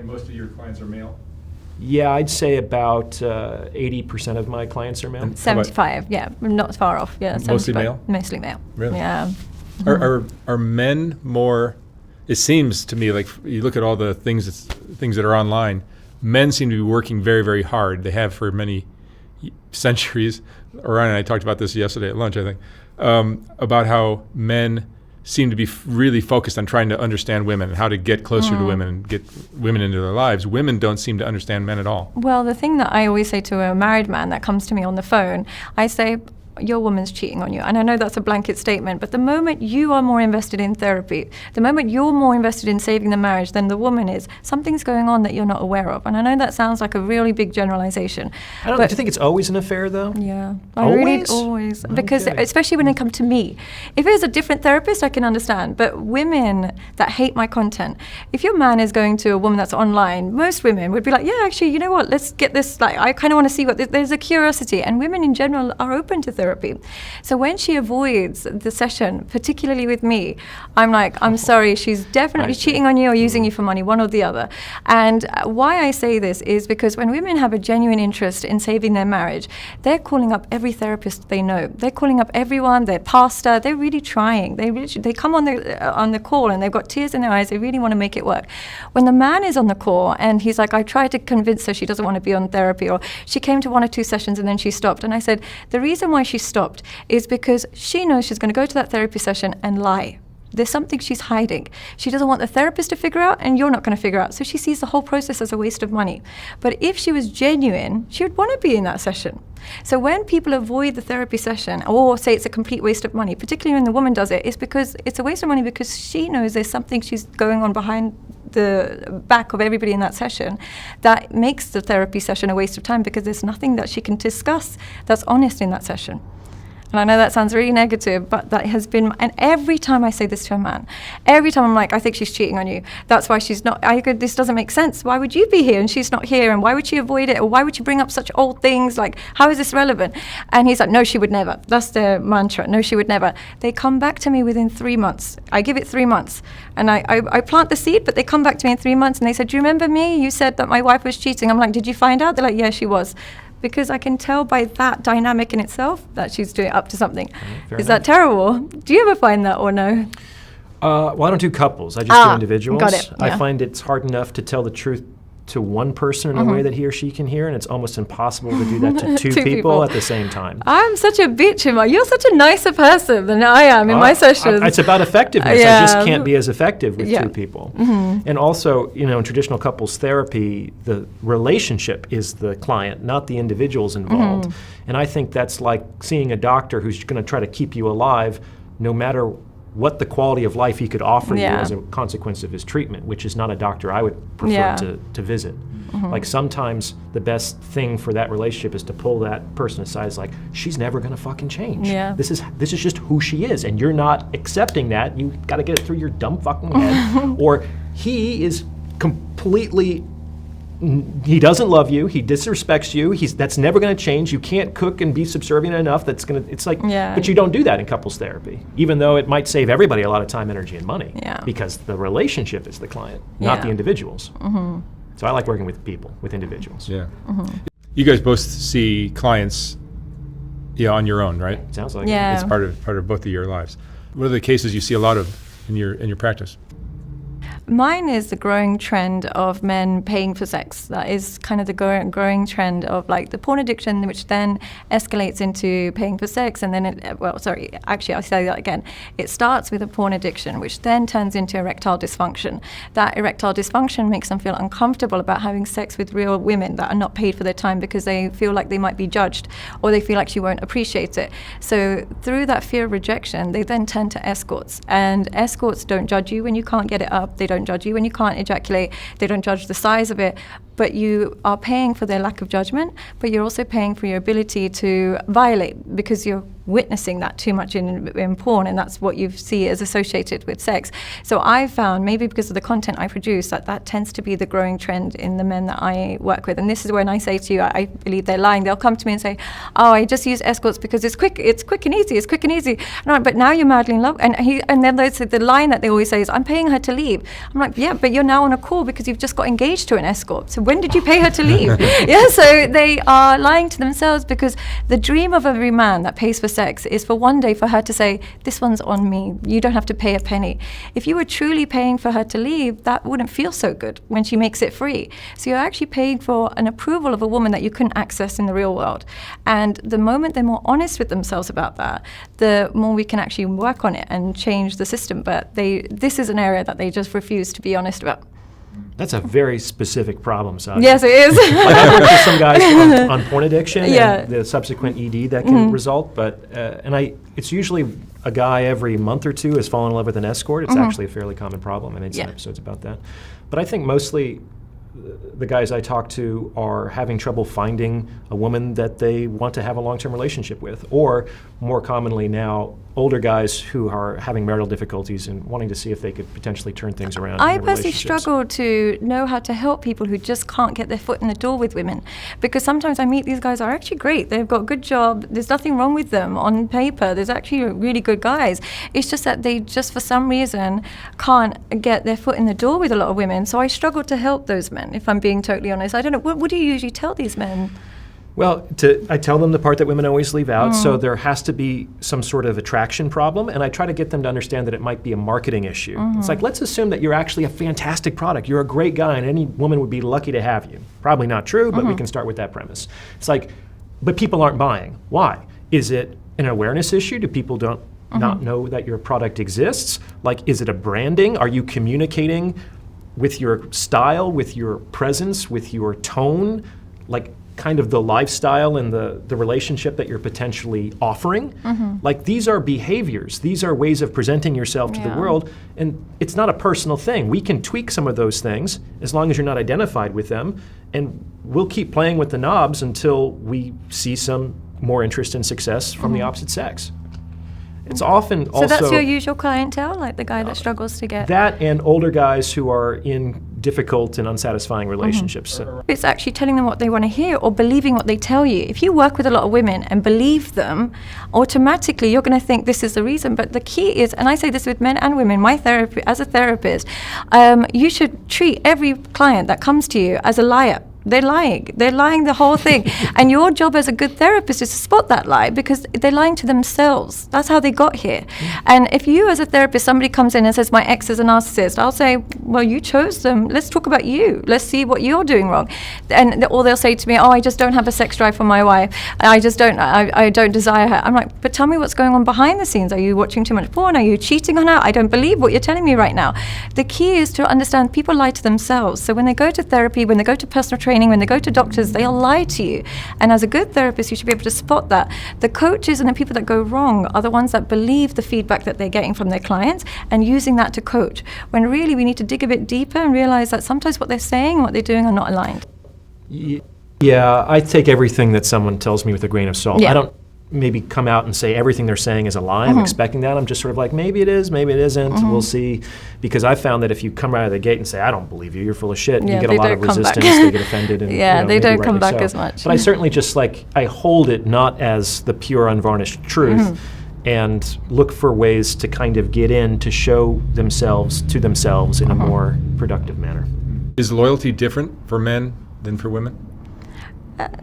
most of your clients are male? Yeah, I'd say about 80% of my clients are male. 75, yeah, not far off. Yeah, Mostly 75. male? Mostly male. Really? Yeah. Are men more? It seems to me like you look at all the things that are online. Men seem to be working very, very hard. They have for many centuries. Orion and I talked about this yesterday at lunch, I think, about how men seem to be really focused on trying to understand women and how to get closer to women and get women into their lives. Women don't seem to understand men at all. Well, the thing that I always say to a married man that comes to me on the phone, I say, your woman's cheating on you. And I know that's a blanket statement, but the moment you are more invested in therapy, the moment you're more invested in saving the marriage than the woman is, something's going on that you're not aware of. And I know that sounds like a really big generalization. Do you think it's always an affair, though? Yeah. Always? Because Okay. especially when they come to me. If it was a different therapist, I can understand. But women that hate my content, if your man is going to a woman that's online, most women would be like, yeah, actually, you know what, let's get this, like, I kind of want to see what, there's a curiosity. And women in general are open to therapy. So when she avoids the session, particularly with me, I'm like, I'm sorry, she's definitely cheating on you or using you for money, one or the other. And why I say this is because when women have a genuine interest in saving their marriage, they're calling up every therapist they know. They're calling up everyone, their pastor. They're really trying. They come on the call and they've got tears in their eyes. They really want to make it work. When the man is on the call and he's like, I tried to convince her she doesn't want to be on therapy, or she came to 1 or 2 sessions and then she stopped. And I said, the reason why she stopped is because she knows she's going to go to that therapy session and lie. There's something she's hiding. She doesn't want the therapist to figure out, and you're not going to figure out. So she sees the whole process as a waste of money. But if she was genuine, she would want to be in that session. So when people avoid the therapy session or say it's a complete waste of money, particularly when the woman does it, it's because it's a waste of money because she knows there's something she's going on behind the back of everybody in that session that makes the therapy session a waste of time, because there's nothing that she can discuss that's honest in that session. And I know that sounds really negative, but that has been, and every time I say this to a man, every time I'm like, I think she's cheating on you. That's why she's not, this doesn't make sense. Why would you be here and she's not here? And why would she avoid it? Or why would she bring up such old things? Like, how is this relevant? And he's like, no, she would never. That's their mantra. No, she would never. They come back to me within 3 months. I give it 3 months. And I plant the seed, but they come back to me in 3 months and they said, do you remember me? You said that my wife was cheating. I'm like, did you find out? They're like, yeah, she was. Because I can tell by that dynamic in itself that she's doing up to something. Is that terrible? Do you ever find that or no? Well, I don't do couples. I just do individuals. Got it. I find it's hard enough to tell the truth to one person in a way that he or she can hear, and it's almost impossible to do that to two people at the same time. I'm such a bitch. You're such a nicer person than I am in my sessions. It's about effectiveness. I just can't be as effective with two people. And also, in traditional couples therapy, the relationship is the client, not the individuals involved. And I think that's like seeing a doctor who's going to try to keep you alive no matter what the quality of life he could offer you as a consequence of his treatment, which is not a doctor I would prefer to visit. Like sometimes the best thing for that relationship is to pull that person aside. It's like, she's never gonna fucking change. This is just who she is, and you're not accepting that. You gotta get it through your dumb fucking head. Or he is completely, he doesn't love you, he disrespects you, that's never going to change. You can't cook and be subservient enough. It's like, but you don't do that in couples therapy, even though it might save everybody a lot of time, energy, and money, because the relationship is the client, not the individuals. So I like working with people, with individuals. You guys both see clients on your own, right? Sounds like it's part of both of your lives. What are the cases you see a lot of in your practice? Mine is the growing trend of men paying for sex. That is kind of the growing trend of like the porn addiction, which then escalates into paying for sex. And then, I'll say that again. It starts with a porn addiction, which then turns into erectile dysfunction. That erectile dysfunction makes them feel uncomfortable about having sex with real women that are not paid for their time because they feel like they might be judged or they feel like she won't appreciate it. So through that fear of rejection, they then turn to escorts. And escorts don't judge you when you can't get it up. They don't judge you when you can't ejaculate. They don't judge the size of it. but you are paying for their lack of judgment, but you're also paying for your ability to violate because you're witnessing that too much in porn, and that's what you see as associated with sex. So I found, maybe because of the content I produce, that tends to be the growing trend in the men that I work with. And this is when I say to you, I believe they're lying. They'll come to me and say, oh, I just use escorts because it's quick and easy. And I'm, but now you're madly in love. And then they say, the line that they always say is, I'm paying her to leave. I'm like, yeah, but you're now on a call because you've just got engaged to an escort. So when did you pay her to leave? Yeah, so they are lying to themselves, because the dream of every man that pays for sex is for one day for her to say, this one's on me, you don't have to pay a penny. If you were truly paying for her to leave, that wouldn't feel so good when she makes it free. So you're actually paying for an approval of a woman that you couldn't access in the real world. And the moment they're more honest with themselves about that, the more we can actually work on it and change the system. But this is an area that they just refuse to be honest about. That's a very specific problem, Sadia. Yes, it is. Like, I've worked with some guys on porn addiction and the subsequent ED that can result, but it's usually a guy every month or two has fallen in love with an escort. It's actually a fairly common problem. I made some episodes about that. But I think mostly the guys I talk to are having trouble finding a woman that they want to have a long-term relationship with, or more commonly now, older guys who are having marital difficulties and wanting to see if they could potentially turn things around. I personally struggle to know how to help people who just can't get their foot in the door with women, because sometimes I meet these guys who are actually great. They've got a good job. There's nothing wrong with them on paper. There's actually really good guys. It's just that they just, for some reason, can't get their foot in the door with a lot of women. So I struggle to help those men, if I'm being totally honest. I don't know. What do you usually tell these men? Well, I tell them the part that women always leave out. So there has to be some sort of attraction problem, and I try to get them to understand that it might be a marketing issue. It's like, let's assume that you're actually a fantastic product. You're a great guy, and any woman would be lucky to have you. Probably not true, but we can start with that premise. It's like, but people aren't buying. Why? Is it an awareness issue? Do people not know that your product exists? Like, is it a branding? Are you communicating with your style, with your presence, with your tone, like kind of the lifestyle and the relationship that you're potentially offering? Like, these are behaviors. These are ways of presenting yourself to the world, and it's not a personal thing. We can tweak some of those things as long as you're not identified with them, and we'll keep playing with the knobs until we see some more interest and success from the opposite sex. It's often also... So that's your usual clientele, like the guy that struggles to get... That and older guys who are in difficult and unsatisfying relationships. So. It's actually telling them what they want to hear or believing what they tell you. If you work with a lot of women and believe them, automatically you're going to think this is the reason. But the key is, and I say this with men and women, my therapy as a therapist, you should treat every client that comes to you as a liar. They're lying. They're lying the whole thing. And your job as a good therapist is to spot that lie, because they're lying to themselves. That's how they got here. And if you as a therapist, somebody comes in and says, my ex is a narcissist, I'll say, well, you chose them. Let's talk about you. Let's see what you're doing wrong. Or they'll say to me, oh, I just don't have a sex drive for my wife. I don't desire her. I'm like, but tell me what's going on behind the scenes. Are you watching too much porn? Are you cheating on her? I don't believe what you're telling me right now. The key is to understand people lie to themselves. So when they go to therapy, when they go to personal training, when they go to doctors, they'll lie to you. And as a good therapist, you should be able to spot that. The coaches and the people that go wrong are the ones that believe the feedback that they're getting from their clients and using that to coach, when really we need to dig a bit deeper and realize that sometimes what they're saying and what they're doing are not aligned. Yeah, I take everything that someone tells me with a grain of salt. Yeah. I don't maybe come out and say everything they're saying is a lie. I'm expecting that. I'm just sort of like, maybe it is, maybe it isn't. We'll see. Because I found that if you come right out of the gate and say, I don't believe you, you're full of shit, you get a lot of resistance, they get offended. And, they don't come back so. as much. But I certainly just I hold it not as the pure unvarnished truth, and look for ways to kind of get in to show themselves to themselves in a more productive manner. Is loyalty different for men than for women?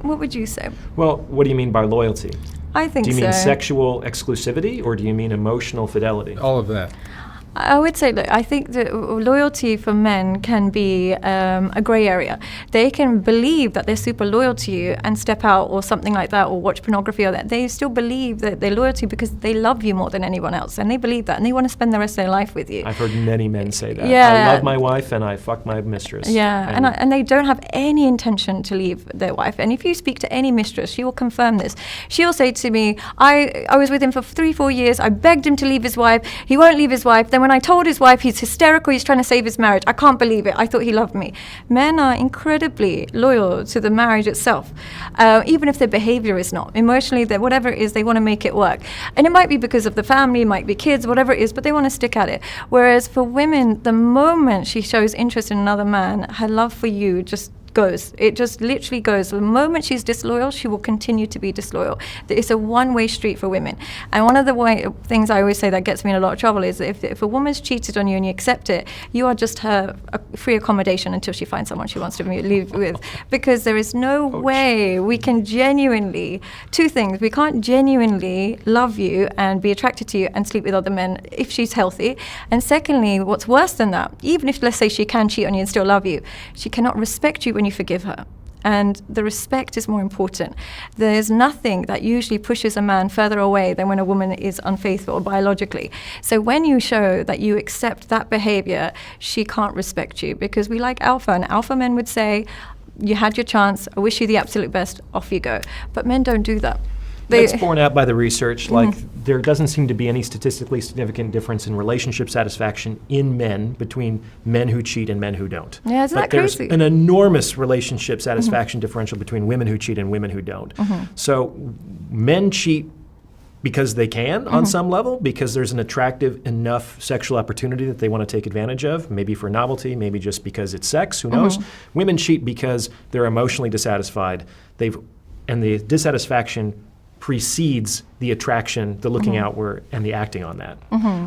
What would you say? Well, what do you mean by loyalty? I think so. Do you mean sexual exclusivity, or do you mean emotional fidelity? All of that. I would say, look, I think that loyalty for men can be a grey area. They can believe that they're super loyal to you and step out or something like that, or watch pornography or that. They still believe that they're loyal to you because they love you more than anyone else, and they believe that, and they want to spend the rest of their life with you. I've heard many men say that. Yeah. I love my wife and I fuck my mistress. Yeah, and they don't have any intention to leave their wife. And if you speak to any mistress, she will confirm this. She'll say to me, I was with him for 3-4 years. I begged him to leave his wife. He won't leave his wife. Then when I told his wife he's hysterical, he's trying to save his marriage, I can't believe it. I thought he loved me. Men are incredibly loyal to the marriage itself, even if their behavior is not. Emotionally, whatever it is, they want to make it work. And it might be because of the family, it might be kids, whatever it is, but they want to stick at it. Whereas for women, the moment she shows interest in another man, her love for you just goes. It just literally goes. The moment she's disloyal, she will continue to be disloyal. It's a one-way street for women. And one of the things I always say that gets me in a lot of trouble is if a woman's cheated on you and you accept it, you are just her free accommodation until she finds someone she wants to live with. Because there is no way we can genuinely, two things, we can't genuinely love you and be attracted to you and sleep with other men if she's healthy. And secondly, what's worse than that, even if, let's say, she can cheat on you and still love you, she cannot respect you when you forgive her. And the respect is more important. There's nothing that usually pushes a man further away than when a woman is unfaithful biologically. So when you show that you accept that behavior, she can't respect you, because we like alpha, and alpha men would say, you had your chance, I wish you the absolute best, off you go. But men don't do that. That's borne out by the research. Like, there doesn't seem to be any statistically significant difference in relationship satisfaction in men between men who cheat and men who don't. Yeah, isn't that there's crazy? an enormous relationship satisfaction differential between women who cheat and women who don't. So men cheat because they can on some level, because there's an attractive enough sexual opportunity that they want to take advantage of, maybe for novelty, maybe just because it's sex, who knows. Women cheat because they're emotionally dissatisfied. And the dissatisfaction precedes the attraction, the looking outward, and the acting on that.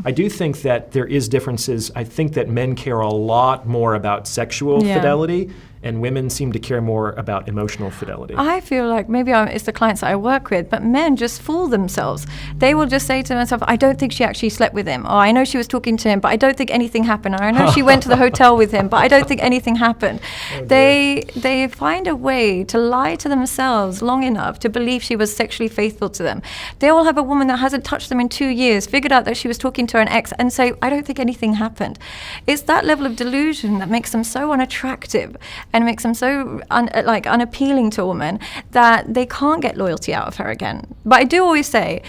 I do think that there is differences. I think that men care a lot more about sexual fidelity, and women seem to care more about emotional fidelity. I feel like maybe it's the clients that I work with, but men just fool themselves. They will just say to themselves, I don't think she actually slept with him, or I know she was talking to him, but I don't think anything happened, or I know she went to the hotel with him, but I don't think anything happened. They find a way to lie to themselves long enough to believe she was sexually faithful to them. They will have a woman that hasn't touched them in 2 years, figured out that she was talking to an ex, and say, I don't think anything happened. It's that level of delusion that makes them so unattractive and makes them so unappealing to a woman that they can't get loyalty out of her again. But I do always say,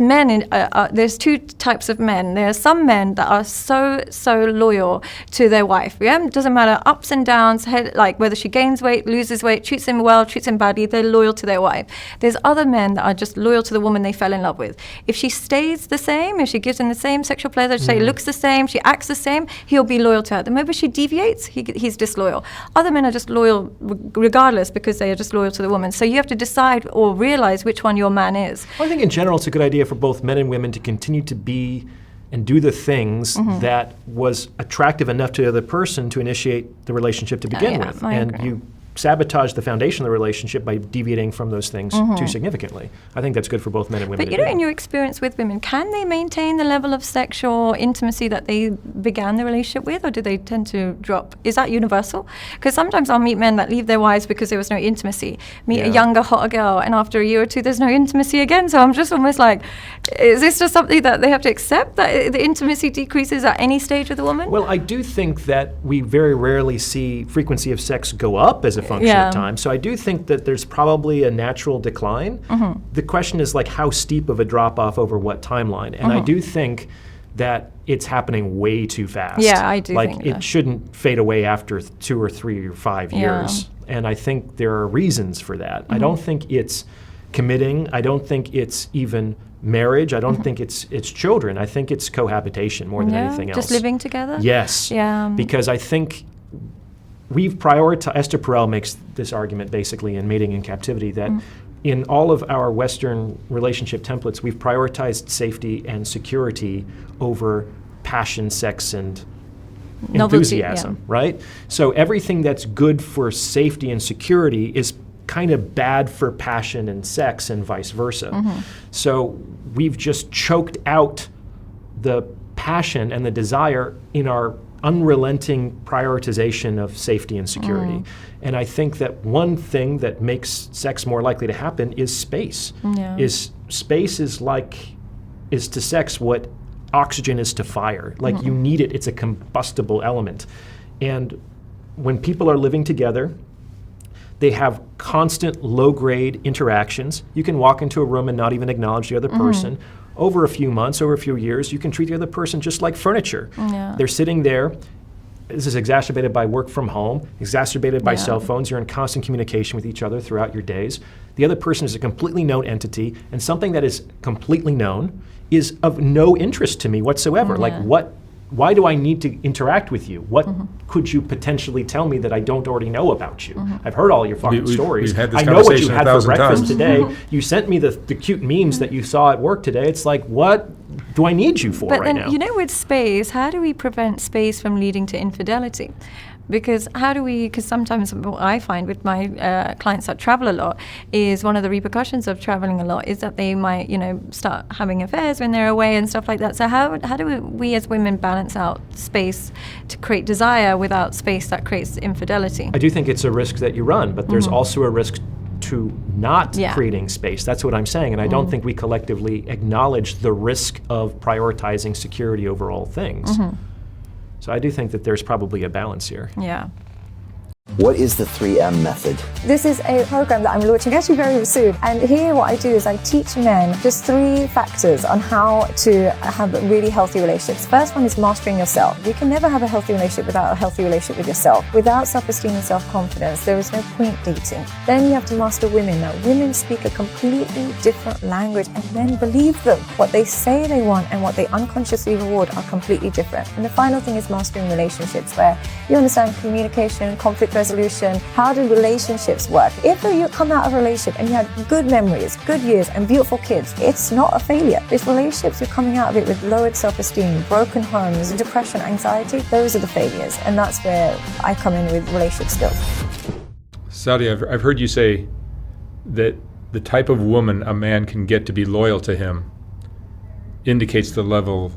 men, there's two types of men. There are some men that are so loyal to their wife. Yeah? It doesn't matter, ups and downs, like whether she gains weight, loses weight, treats him well, treats him badly, they're loyal to their wife. There's other men that are just loyal to the woman they fell in love with. If she stays the same, if she gives him the same sexual pleasure, say looks the same, she acts the same, he'll be loyal to her. The moment she deviates, he's disloyal. Other men are just loyal regardless, because they are just loyal to the woman. So you have to decide or realize which one your man is. Well, I think in general it's a good idea for both men and women to continue to be and do the things that was attractive enough to the other person to initiate the relationship to begin with. I agree. You sabotage the foundation of the relationship by deviating from those things too significantly. I think that's good for both men and women. But in your experience with women, can they maintain the level of sexual intimacy that they began the relationship with, or do they tend to drop? Is that universal? Because sometimes I'll meet men that leave their wives because there was no intimacy. Meet a younger, hotter girl, and after a year or two, there's no intimacy again. So I'm just almost like, is this just something that they have to accept, that the intimacy decreases at any stage with a woman? Well, I do think that we very rarely see frequency of sex go up as a function of time. So I do think that there's probably a natural decline. The question is, like, how steep of a drop off over what timeline? And I do think that it's happening way too fast. Yeah, I do think Like, it shouldn't fade away after 2 or 3 or 5 years. And I think there are reasons for that. I don't think it's committing. I don't think it's even marriage. I don't think it's children. I think it's cohabitation more than anything else. Just living together? Yes. Because I think we've prioritized, Esther Perel makes this argument basically in Mating in Captivity, that in all of our Western relationship templates, we've prioritized safety and security over passion, sex, and novelty, enthusiasm, right? So everything that's good for safety and security is kind of bad for passion and sex, and vice versa. So we've just choked out the passion and the desire in our unrelenting prioritization of safety and security. And I think that one thing that makes sex more likely to happen is space. Space is to sex what oxygen is to fire. Like, you need it. It's a combustible element. And when people are living together, they have constant low-grade interactions. You can walk into a room and not even acknowledge the other person. over a few months, over a few years, you can treat the other person just like furniture. Yeah. They're sitting there. This is exacerbated by work from home, exacerbated by cell phones. You're in constant communication with each other throughout your days. The other person is a completely known entity, and something that is completely known is of no interest to me whatsoever. Like, why do I need to interact with you? What could you potentially tell me that I don't already know about you? I've heard all your fucking stories. We've had this I know what you conversation had for 1,000 breakfast times. today. You sent me the cute memes that you saw at work today. It's like, what do I need you for But right then, now? with space, how do we prevent space from leading to infidelity? Because sometimes what I find with my clients that travel a lot is one of the repercussions of traveling a lot is that they might, start having affairs when they're away and stuff like that. So how do we as women balance out space to create desire without space that creates infidelity? I do think it's a risk that you run, but there's also a risk to not creating space. That's what I'm saying. And I don't think we collectively acknowledge the risk of prioritizing security over all things. So I do think that there's probably a balance here. Yeah. What is the 3M method? This is a program that I'm launching actually very soon. And here what I do is I teach men just 3 factors on how to have really healthy relationships. First one is mastering yourself. You can never have a healthy relationship without a healthy relationship with yourself. Without self-esteem and self-confidence, there is no point dating. Then you have to master women. Now, women speak a completely different language and men believe them. What they say they want and what they unconsciously reward are completely different. And the final thing is mastering relationships, where you understand communication, conflict resolution. How do relationships work? If you come out of a relationship and you had good memories, good years, and beautiful kids, it's not a failure. If relationships you're coming out of it with lowered self-esteem, broken homes, depression, anxiety, those are the failures. And that's where I come in with relationship skills. Sadia, I've heard you say that the type of woman a man can get to be loyal to him indicates the level,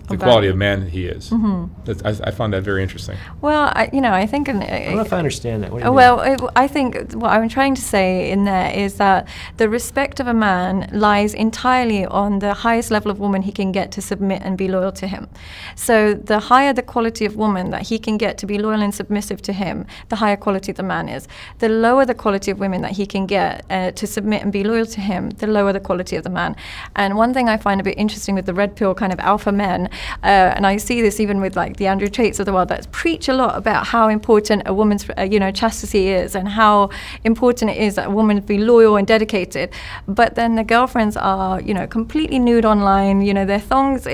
the quality of man that he is. I found that very interesting. Well, I think... I don't know if I understand that. What do you mean? Well, I think what I'm trying to say in there is that the respect of a man lies entirely on the highest level of woman he can get to submit and be loyal to him. So the higher the quality of woman that he can get to be loyal and submissive to him, the higher quality the man is. The lower the quality of women that he can get to submit and be loyal to him, the lower the quality of the man. And one thing I find a bit interesting with the red pill kind of alpha men, and I see this even with like the Andrew Tates of the world that preach a lot about how important a woman's chastity is and how important it is that a woman be loyal and dedicated. But then the girlfriends are completely nude online. They're thongs,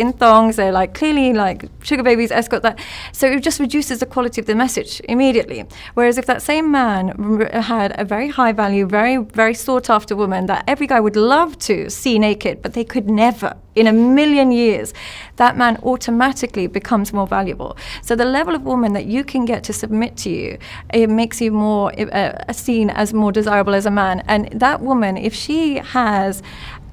they're like clearly like sugar babies, escort that. So it just reduces the quality of the message immediately. Whereas if that same man had a very high value, very very sought after woman that every guy would love to see naked, but they could never in a million years, that man automatically becomes more valuable. So the level of woman that you can get to submit to you, it makes you more seen as more desirable as a man. And that woman, if she has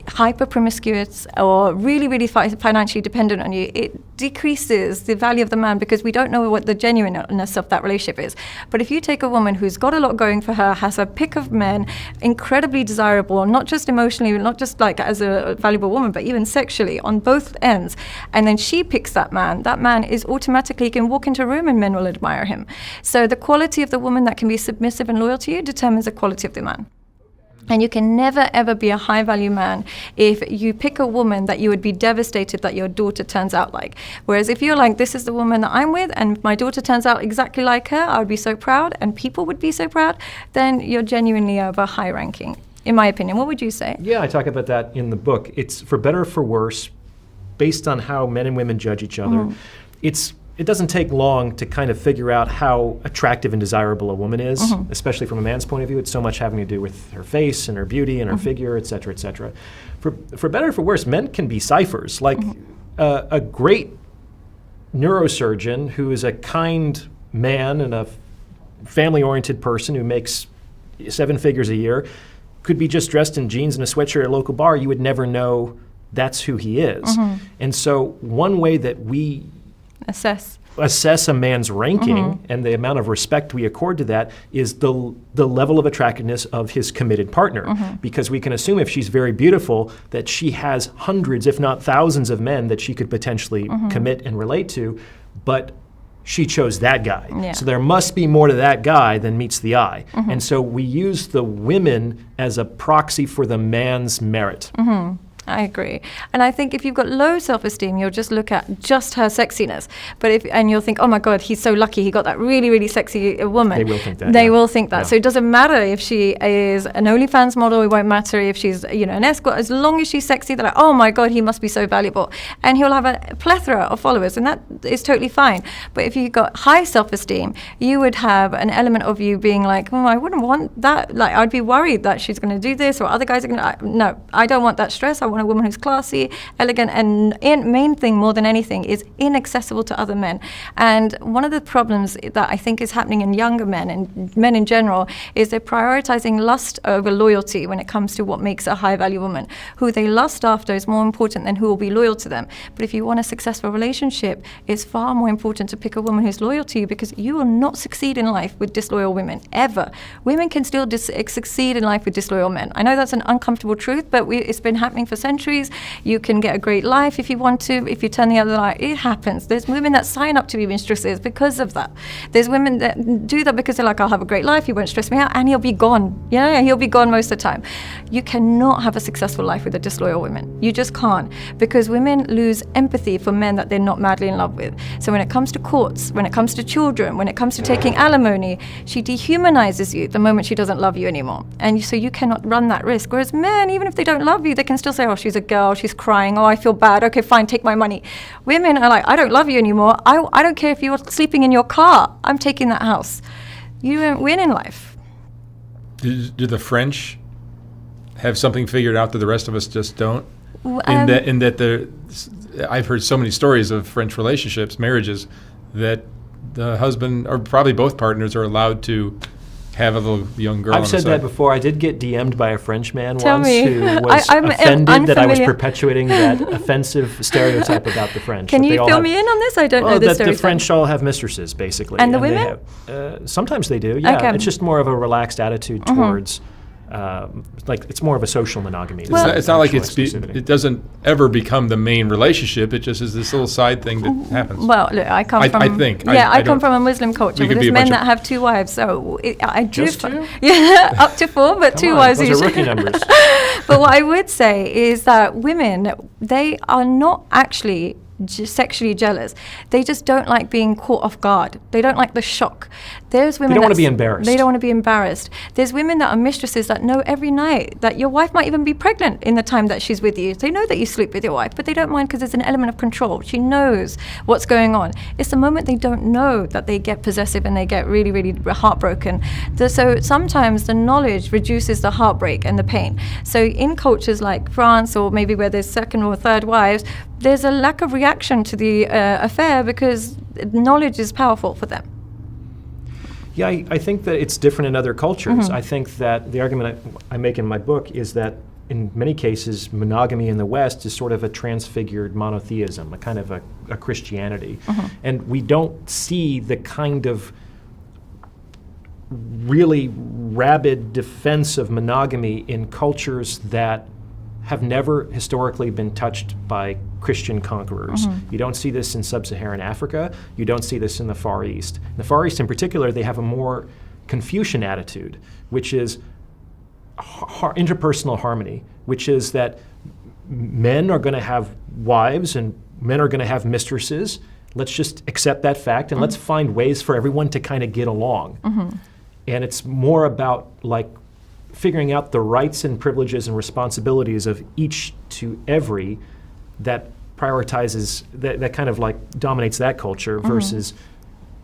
hyper promiscuous or really, really financially dependent on you, it decreases the value of the man because we don't know what the genuineness of that relationship is. But if you take a woman who's got a lot going for her, has a pick of men, incredibly desirable, not just emotionally, not just like as a valuable woman, but even sexually on both ends, and then she picks that man is automatically, can walk into a room and men will admire him. So the quality of the woman that can be submissive and loyal to you determines the quality of the man. And you can never, ever be a high-value man if you pick a woman that you would be devastated that your daughter turns out like. Whereas if you're like, this is the woman that I'm with, and my daughter turns out exactly like her, I would be so proud, and people would be so proud, then you're genuinely of a high ranking, in my opinion. What would you say? Yeah, I talk about that in the book. It's for better or for worse, based on how men and women judge each other. It doesn't take long to kind of figure out how attractive and desirable a woman is, especially from a man's point of view. It's so much having to do with her face and her beauty and her figure, et cetera, et cetera. For better or for worse, men can be ciphers. Like a great neurosurgeon who is a kind man and a family-oriented person who makes 7 figures a year could be just dressed in jeans and a sweatshirt at a local bar. You would never know that's who he is. And so one way that we assess a man's ranking and the amount of respect we accord to that is the level of attractiveness of his committed partner. Because we can assume if she's very beautiful that she has hundreds, if not thousands of men that she could potentially commit and relate to, but she chose that guy. Yeah. So there must be more to that guy than meets the eye. And so we use the women as a proxy for the man's merit. I agree. And I think if you've got low self-esteem, you'll just look at just her sexiness. And you'll think, oh my God, he's so lucky. He got that really, really sexy woman. They will think that. They will think that. So it doesn't matter if she is an OnlyFans model. It won't matter if she's, an escort. As long as she's sexy, they're like, oh my God, he must be so valuable. And he'll have a plethora of followers, and that is totally fine. But if you've got high self-esteem, you would have an element of you being like, I wouldn't want that. Like, I'd be worried that she's going to do this, or other guys are going to. No, I don't want that stress. I want a woman who's classy, elegant, and main thing more than anything is inaccessible to other men. And one of the problems that I think is happening in younger men and men in general is they're prioritizing lust over loyalty when it comes to what makes a high value woman. Who they lust after is more important than who will be loyal to them. But if you want a successful relationship, it's far more important to pick a woman who's loyal to you, because you will not succeed in life with disloyal women, ever. Women can still succeed in life with disloyal men. I know that's an uncomfortable truth, but it's been happening for centuries. You can get a great life if you want to. If you turn the other eye, it happens. There's women that sign up to be mistresses because of that. There's women that do that because they're like, I'll have a great life, he won't stress me out, and he'll be gone. He'll be gone most of the time. You cannot have a successful life with a disloyal woman. You just can't, because women lose empathy for men that they're not madly in love with. So when it comes to courts, when it comes to children, when it comes to taking alimony, she dehumanizes you the moment she doesn't love you anymore. And so you cannot run that risk. Whereas men, even if they don't love you, they can still say, oh, she's a girl, she's crying, oh, I feel bad, okay, fine, take my money. Women are like, I don't love you anymore. I don't care if you're sleeping in your car. I'm taking that house. You don't win in life. Do the French have something figured out that the rest of us just don't? In that I've heard so many stories of French relationships, marriages, that the husband or probably both partners are allowed to have a little young girl. I've said that before. I did get DM'd by a French man once me. who was offended that I was perpetuating that offensive stereotype about the French. Can you fill me in on this? I don't know this stereotype. The French all have mistresses, basically. And the women? Sometimes they do, yeah. Okay. It's just more of a relaxed attitude towards, it's more of a social monogamy. It's not like it doesn't ever become the main relationship. It just is this little side thing that happens. Well, look, I come from. I think. I come from a Muslim culture. But there's men that have two wives, so I do. Just two? Yeah, up to 4, but two wives those usually. Are rookie numbers. But what I would say is that women, they are not actually sexually jealous. They just don't like being caught off guard. They don't like the shock. There's women they don't want to be embarrassed. They don't want to be embarrassed. There's women that are mistresses that know every night that your wife might even be pregnant in the time that she's with you. They know that you sleep with your wife, but they don't mind because there's an element of control. She knows what's going on. It's the moment they don't know that they get possessive and they get really, really heartbroken. So sometimes the knowledge reduces the heartbreak and the pain. So in cultures like France, or maybe where there's second or third wives, there's a lack of reaction to the affair because knowledge is powerful for them. Yeah, I think that it's different in other cultures. I think that the argument I make in my book is that in many cases, monogamy in the West is sort of a transfigured monotheism, a kind of a Christianity. And we don't see the kind of really rabid defense of monogamy in cultures that have never historically been touched by Christian conquerors. You don't see this in sub-Saharan Africa. You don't see this in the Far East. In the Far East in particular, they have a more Confucian attitude, which is interpersonal harmony, which is that men are going to have wives and men are going to have mistresses. Let's just accept that fact and let's find ways for everyone to kind of get along. And it's more about figuring out the rights and privileges and responsibilities of each to every that prioritizes, that kind of dominates that culture versus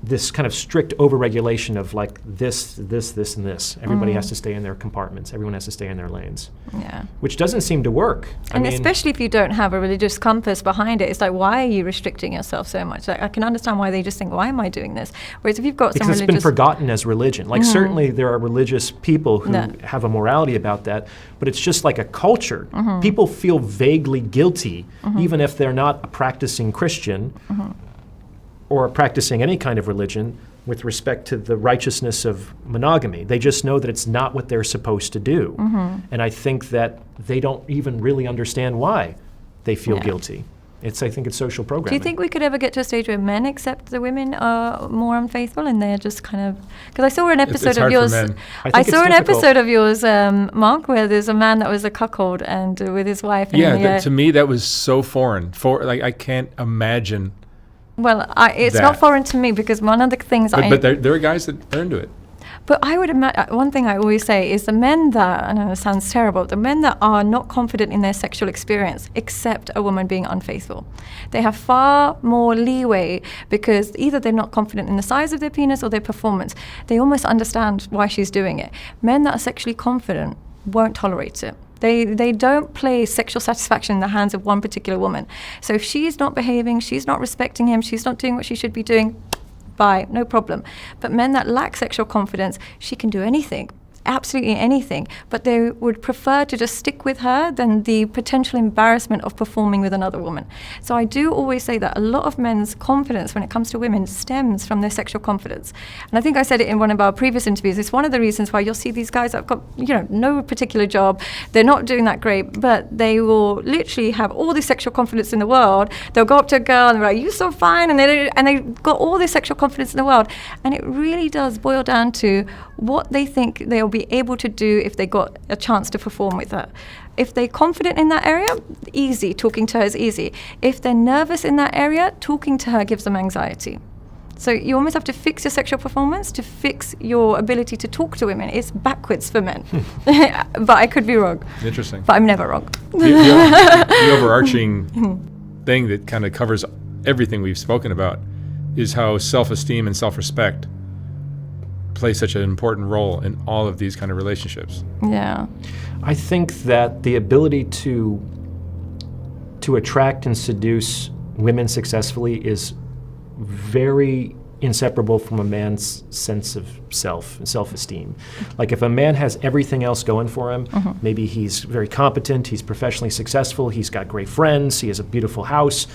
this kind of strict overregulation of this, and this. Everybody has to stay in their compartments. Everyone has to stay in their lanes. Yeah. Which doesn't seem to work. And especially if you don't have a religious compass behind it, it's like, why are you restricting yourself so much? I can understand why they just think, why am I doing this? Whereas if you've got some religious... Because it's been forgotten as religion. Certainly there are religious people who have a morality about that, but it's just like a culture. People feel vaguely guilty, even if they're not a practicing Christian, or practicing any kind of religion with respect to the righteousness of monogamy. They just know that it's not what they're supposed to do. And I think that they don't even really understand why they feel guilty. I think it's social programming. Do you think we could ever get to a stage where men accept the women are more unfaithful and they're just kind of... Because I saw an episode it's of hard yours... for men. I saw an episode of yours, Mark, where there's a man that was a cuckold and with his wife. And Yeah, to me that was so foreign. I can't imagine. Well, it's not foreign to me because one of the things But there are guys that are into it. But I would imagine, one thing I always say is the men that, I know it sounds terrible, the men that are not confident in their sexual experience accept a woman being unfaithful. They have far more leeway because either they're not confident in the size of their penis or their performance. They almost understand why she's doing it. Men that are sexually confident won't tolerate it. They don't place sexual satisfaction in the hands of one particular woman. So if she's not behaving, she's not respecting him, she's not doing what she should be doing, bye, no problem. But men that lack sexual confidence, she can do anything, absolutely anything, but they would prefer to just stick with her than the potential embarrassment of performing with another woman. So I do always say that a lot of men's confidence when it comes to women stems from their sexual confidence. And I think I said it in one of our previous interviews. It's one of the reasons why you'll see these guys that have got, no particular job. They're not doing that great, but they will literally have all this sexual confidence in the world. They'll go up to a girl and they're like, "You're so fine," and they've got all this sexual confidence in the world. And it really does boil down to what they think they'll be able to do if they got a chance to perform with her. If they're confident in that area, easy, talking to her is easy. If they're nervous in that area, talking to her gives them anxiety. So you almost have to fix your sexual performance to fix your ability to talk to women. It's backwards for men. But I could be wrong. Interesting. But I'm never wrong. The overarching thing that kind of covers everything we've spoken about is how self-esteem and self-respect play such an important role in all of these kind of relationships. Yeah. I think that the ability to attract and seduce women successfully is very inseparable from a man's sense of self-esteem. Like if a man has everything else going for him, maybe he's very competent, he's professionally successful, he's got great friends, he has a beautiful house,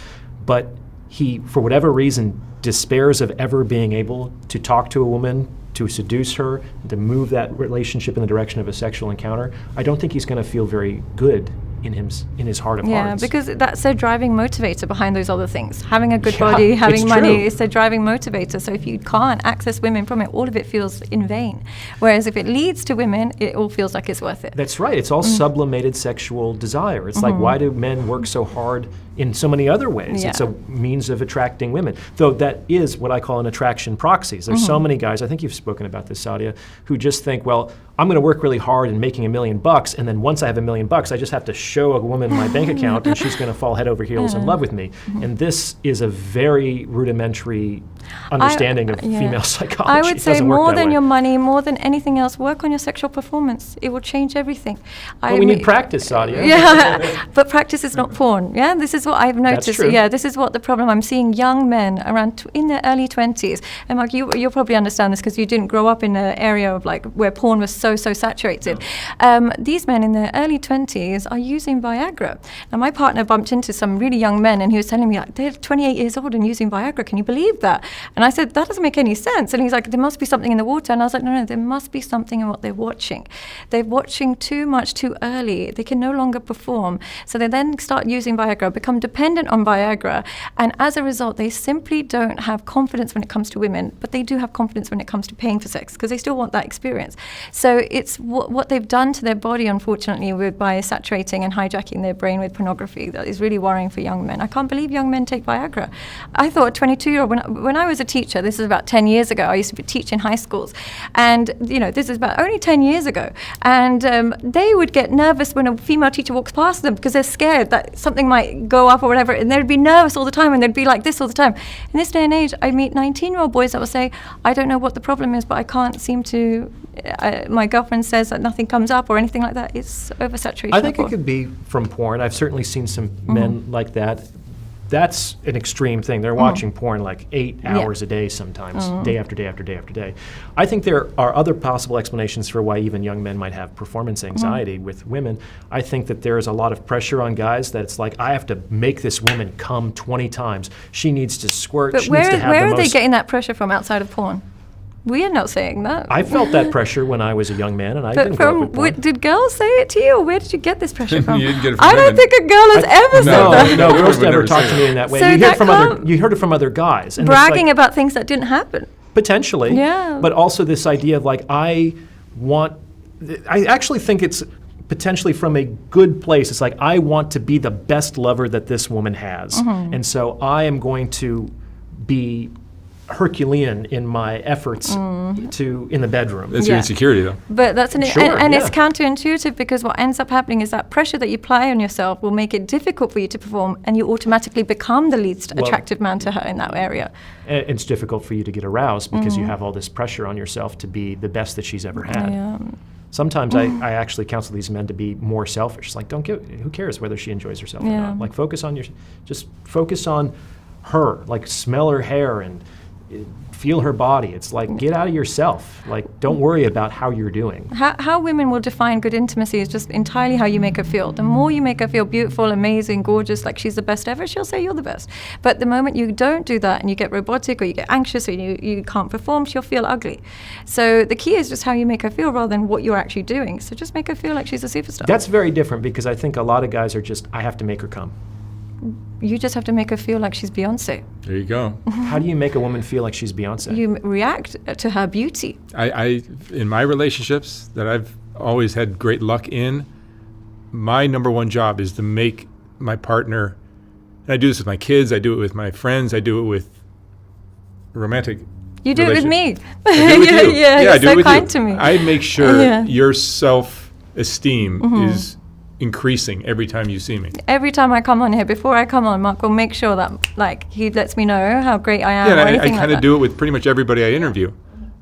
but he, for whatever reason, despairs of ever being able to talk to a woman, to seduce her, to move that relationship in the direction of a sexual encounter, I don't think he's going to feel very good in his heart of hearts. Yeah, because that's their driving motivator behind those other things. Having a good body, having money, is their driving motivator. So if you can't access women from it, all of it feels in vain. Whereas if it leads to women, it all feels like it's worth it. That's right. It's all sublimated sexual desire. It's like, why do men work so hard in so many other ways? Yeah. It's a means of attracting women. Though that is what I call an attraction proxies. There's so many guys, I think you've spoken about this, Sadia, who just think, well, I'm going to work really hard in making $1 million, and then once I have $1 million, I just have to show a woman my bank account and she's going to fall head over heels in love with me. And this is a very rudimentary understanding of female psychology. I would say more than your money, more than anything else, work on your sexual performance. It will change everything. Well, we need practice, Sadia. Yeah, but practice is not porn. Yeah, this is what I've noticed. That's true. Yeah, this is what the problem. I'm seeing young men around in their early 20s. And Mark, you'll probably understand this because you didn't grow up in an area of like where porn was so saturated. These men in their early 20s are using Viagra. Now, my partner bumped into some really young men, and he was telling me like they're 28 years old and using Viagra. Can you believe that? And I said, that doesn't make any sense. And he's like, there must be something in the water. And I was like, no, there must be something in what they're watching. They're watching too much too early. They can no longer perform. So they then start using Viagra, become dependent on Viagra. And as a result, they simply don't have confidence when it comes to women, but they do have confidence when it comes to paying for sex because they still want that experience. So it's what they've done to their body, unfortunately, by saturating and hijacking their brain with pornography that is really worrying for young men. I can't believe young men take Viagra. I thought a 22-year-old, when I was a teacher, this is about 10 years ago, I used to teach in high schools, and this is about only 10 years ago, and they would get nervous when a female teacher walks past them because they're scared that something might go up or whatever, and they'd be nervous all the time, and they'd be like this all the time. In this day and age, I meet 19-year-old boys that will say, I don't know what the problem is, but I can't seem to, my girlfriend says that nothing comes up or anything like that. It's oversaturation. I think it could be from porn. I've certainly seen some men like that. That's an extreme thing. They're watching porn like 8 hours a day sometimes, day after day after day after day. I think there are other possible explanations for why even young men might have performance anxiety with women. I think that there is a lot of pressure on guys that it's like, I have to make this woman come 20 times. She needs to squirt. But she needs to have where the are they getting that pressure from outside of porn? We are not saying that. I felt that pressure when I was a young man, and I didn't grow up with porn. Did girls say it to you, or where did you get this pressure from? You didn't get it from I don't women. think a girl has ever said that. No, girls Would never never talk say to me in that way. So You heard it from other guys. And Bragging about things that didn't happen. Potentially. Yeah. But also this idea of like, I actually think it's potentially from a good place. It's like, I want to be the best lover that this woman has. Mm-hmm. And so I am going to be Herculean in my efforts in the bedroom. That's your insecurity, though. But that's Sure, and it's yeah. counterintuitive, because what ends up happening is that pressure that you apply on yourself will make it difficult for you to perform, and you automatically become the least attractive man to her in that area. And it's difficult for you to get aroused because you have all this pressure on yourself to be the best that she's ever had. Yeah. Sometimes I actually counsel these men to be more selfish. Like, who cares whether she enjoys herself or Yeah. not? Like, focus on her. Like, smell her hair and feel her body. It's like, get out of yourself. Like, don't worry about how you're doing. How women will define good intimacy is just entirely how you make her feel. The more you make her feel beautiful, amazing, gorgeous, like she's the best ever, she'll say you're the best. But the moment you don't do that and you get robotic, or you get anxious, or you can't perform, she'll feel ugly. So the key is just how you make her feel rather than what you're actually doing. So just make her feel like she's a superstar. That's very different, because I think a lot of guys are just, I have to make her come. You just have to make her feel like she's Beyonce. There you go. How do you make a woman feel like she's Beyonce? You react to her beauty. I in my relationships that I've always had great luck in, my number one job is to make my partner, and I do this with my kids, I do it with my friends, I do it with romantic You do it with me. I do it with you. Yeah, I you're do it so with kind you. to me. I make sure Yeah. your self-esteem is increasing every time you see me. Every time I come on here, before I come on, Mark will make sure that he lets me know how great I am. Yeah, or and I anything kind of like do it with pretty much everybody I interview.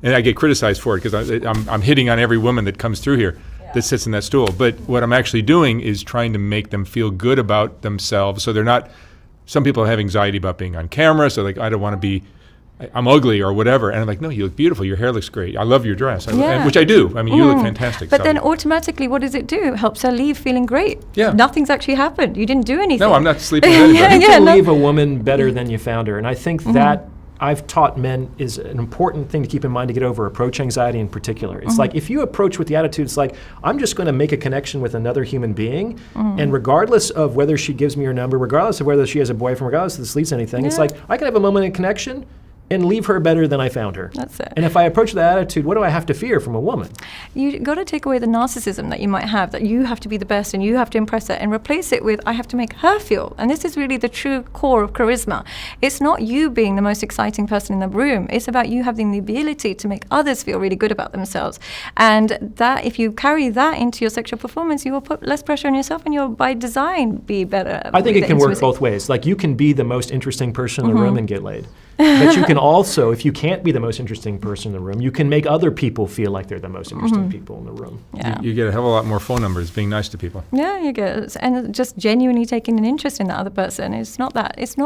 And I get criticized for it because I'm hitting on every woman that comes through here that sits in that stool. But what I'm actually doing is trying to make them feel good about themselves, so they're not, some people have anxiety about being on camera, so like, I don't want to be, I'm ugly or whatever. And I'm like, no, you look beautiful. Your hair looks great. I love your dress. Yeah. Which I do. I mean, you look fantastic. But then Sadia. automatically, what does it do? It helps her leave feeling great. Yeah. Nothing's actually happened. You didn't do anything. No, I'm not sleeping with anybody. You Yeah, can no. leave a woman better than you found her. And I think that I've taught men is an important thing to keep in mind to get over approach anxiety in particular. It's like, if you approach with the attitude, it's like, I'm just going to make a connection with another human being, and regardless of whether she gives me her number, regardless of whether she has a boyfriend, regardless if this leads to anything, it's like, I can have a moment of connection and leave her better than I found her. That's it. And if I approach that attitude, what do I have to fear from a woman? You got to take away the narcissism that you might have, that you have to be the best and you have to impress her, and replace it with, I have to make her feel. And this is really the true core of charisma. It's not you being the most exciting person in the room. It's about you having the ability to make others feel really good about themselves. And that, if you carry that into your sexual performance, you will put less pressure on yourself, and you'll by design be better. I think with it can the work intimacy. both ways. Like, you can be the most interesting person in the room and get laid. But you can also, if you can't be the most interesting person in the room, you can make other people feel like they're the most interesting people in the room. Yeah. You get a hell of a lot more phone numbers being nice to people. Yeah, you get, and just genuinely taking an interest in that other person. It's not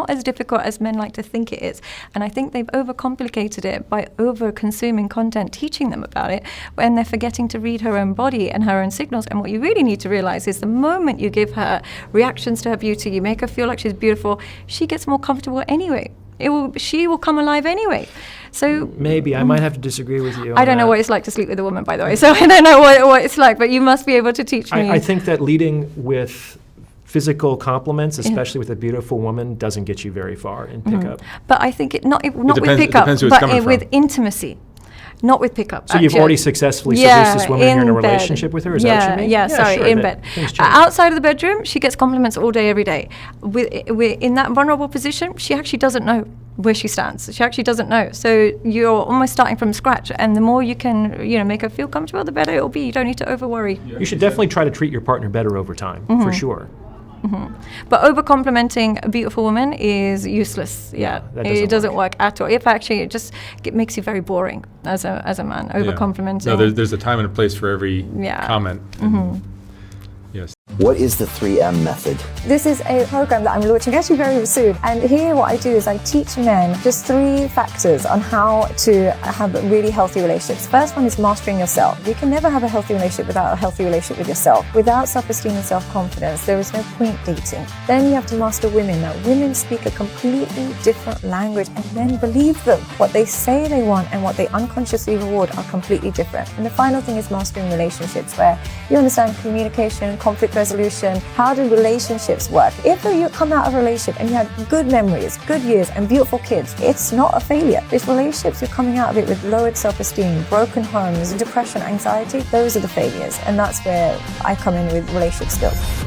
as difficult as men like to think it is. And I think they've overcomplicated it by over-consuming content, teaching them about it, when they're forgetting to read her own body and her own signals. And what you really need to realize is the moment you give her reactions to her beauty, you make her feel like she's beautiful, she gets more comfortable anyway. She will come alive anyway. So Maybe. I might have to disagree with you on I don't know that. what it's like to sleep with a woman, by the way. So I don't know what it's like, but you must be able to teach me. I think that leading with physical compliments, especially with a beautiful woman, doesn't get you very far in pickup. But I think not with depends- it pickup, depends who it's but coming from. with intimacy, not with pickup. So you've actually. already successfully seduced this woman, and you're in a in bed. relationship with her? Is that what you mean? Yeah, sorry, sure, in that bed. things change. Outside of the bedroom, she gets compliments all day, every day. In that vulnerable position, she actually doesn't know where she stands. She actually doesn't know. So you're almost starting from scratch. And the more you can, make her feel comfortable, the better it'll be. You don't need to over worry. You should definitely try to treat your partner better over time, for sure. But over complimenting a beautiful woman is useless. Yeah, that it doesn't doesn't work at all. If actually, it makes you very boring as a man. Over complimenting. No, there's a time and a place for every Yeah. comment. Yes. What is the 3M method? This is a program that I'm launching actually very soon. And here what I do is I teach men just 3 factors on how to have really healthy relationships. First one is mastering yourself. You can never have a healthy relationship without a healthy relationship with yourself. Without self-esteem and self-confidence, there is no point dating. Then you have to master women. Now, women speak a completely different language and men believe them. What they say they want and what they unconsciously reward are completely different. And the final thing is mastering relationships, where you understand communication, conflict resolution, how do relationships work. If you come out of a relationship and you had good memories, good years and beautiful kids, it's not a failure. It's relationships you're coming out of it with lowered self-esteem, broken homes, depression, anxiety, those are the failures. And that's where I come in with relationship skills.